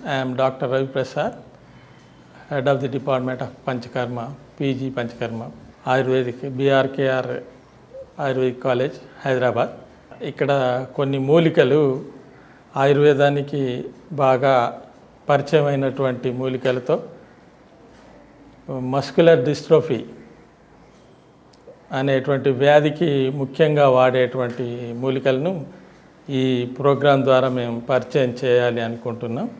I am Dr. Ravi Prasad, Head of the Department of Panchakarma, PG Panchakarma, Ayurvedic, BRKR ayurvedic college Hyderabad. ఇక్కడ కొన్ని మూలికలు ఆయుర్వేదానికి బాగా పరిచయమైనటువంటి మూలికలతో muscular dystrophy అనేటువంటి వ్యాధికి ముఖ్యంగా వాడేటువంటి మూలికలను ఈ ప్రోగ్రాం ద్వారా మేము పరిచయం చేయాలి అనుకుంటున్నాం.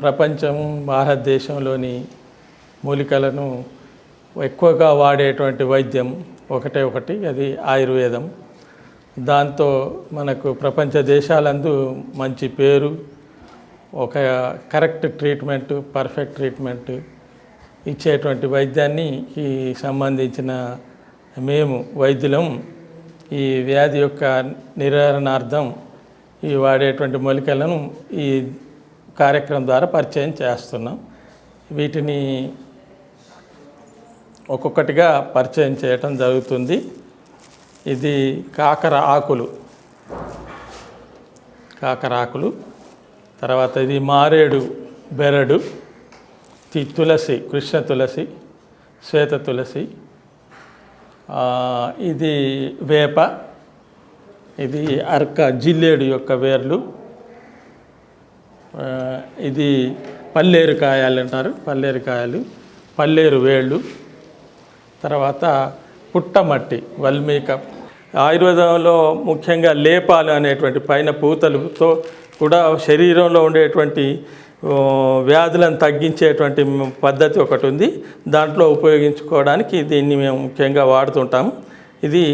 ప్రపంచం భారతదేశంలోని మూలికలను ఎక్కువగా వాడేటువంటి వైద్యం ఒకటి అది ఆయుర్వేదం. దాంతో మనకు ప్రపంచ దేశాలందు మంచి పేరు, ఒక కరెక్ట్ ట్రీట్మెంట్, పర్ఫెక్ట్ ట్రీట్మెంట్ ఇచ్చేటువంటి వైద్యానికి సంబంధించిన మేము వైద్యులం ఈ వ్యాధి యొక్క నివారణార్థం ఈ వాడేటువంటి మూలికలను ఈ కార్యక్రమం ద్వారా పరిచయం చేస్తున్నాం. వీటిని ఒక్కొక్కటిగా పరిచయం చేయటం జరుగుతుంది. ఇది కాకర ఆకులు, తర్వాత ఇది మారేడు బెరడు, తులసి, కృష్ణ తులసి, శ్వేత తులసి, ఇది వేప, ఇది అర్క జిల్లేడు యొక్క వేర్లు, ఇది పల్లేరు కాయలు అంటారు, పల్లేరు వేళ్ళు, తర్వాత పుట్టమట్టి, వల్మీక. ఆయుర్వేదంలో ముఖ్యంగా లేపాలు అనేటువంటి పైన పూతలతో కూడా శరీరంలో ఉండేటువంటి వ్యాధులను తగ్గించేటువంటి పద్ధతి ఒకటి ఉంది. దాంట్లో ఉపయోగించుకోవడానికి దీన్ని మేము ముఖ్యంగా వాడుతుంటాము. ఇది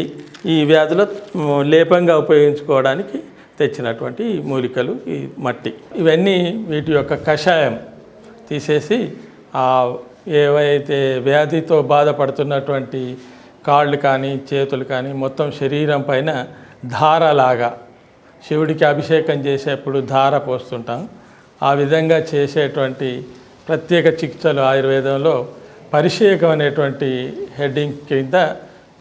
ఈ వ్యాధుల లేపంగా ఉపయోగించుకోవడానికి తెచ్చినటువంటి మూలికలు, ఈ మట్టి. ఇవన్నీ వీటి యొక్క కషాయం తీసేసి ఏవైతే వ్యాధితో బాధపడుతున్నటువంటి కాళ్ళు కానీ చేతులు కానీ మొత్తం శరీరం పైన ధారలాగా, శివుడికి అభిషేకం చేసేప్పుడు ధార పోస్తుంటాం, ఆ విధంగా చేసేటువంటి ప్రత్యేక చికిత్సలు ఆయుర్వేదంలో పరిషేకం అనేటువంటి హెడ్డింగ్ కింద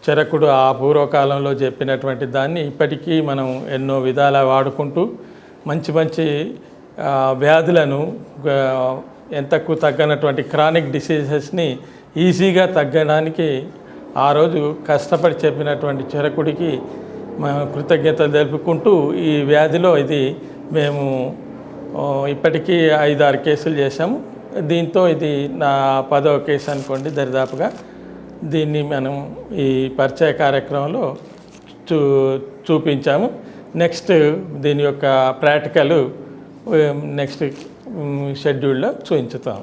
చరకుడు ఆ పూర్వకాలంలో చెప్పినటువంటి దాన్ని ఇప్పటికీ మనం ఎన్నో విధాలా వాడుకుంటూ మంచి వ్యాధులను, ఎంతకు తగ్గనటువంటి క్రానిక్ డిసీజెస్ని ఈజీగా తగ్గడానికి ఆ రోజు కష్టపడి చెప్పినటువంటి చరకుడికి కృతజ్ఞతలు తెలుపుకుంటూ ఈ వ్యాధిలో ఇది మేము ఇప్పటికీ 5-6 కేసులు చేశాము. దీంతో ఇది నా 10వ కేసు అనుకోండి దరిదాపుగా. దీన్ని మనం ఈ పరిచయ కార్యక్రమంలో చూపించాము. నెక్స్ట్ దీని యొక్క ప్రాక్టికల్ నెక్స్ట్ షెడ్యూల్లో చూపించుతాం.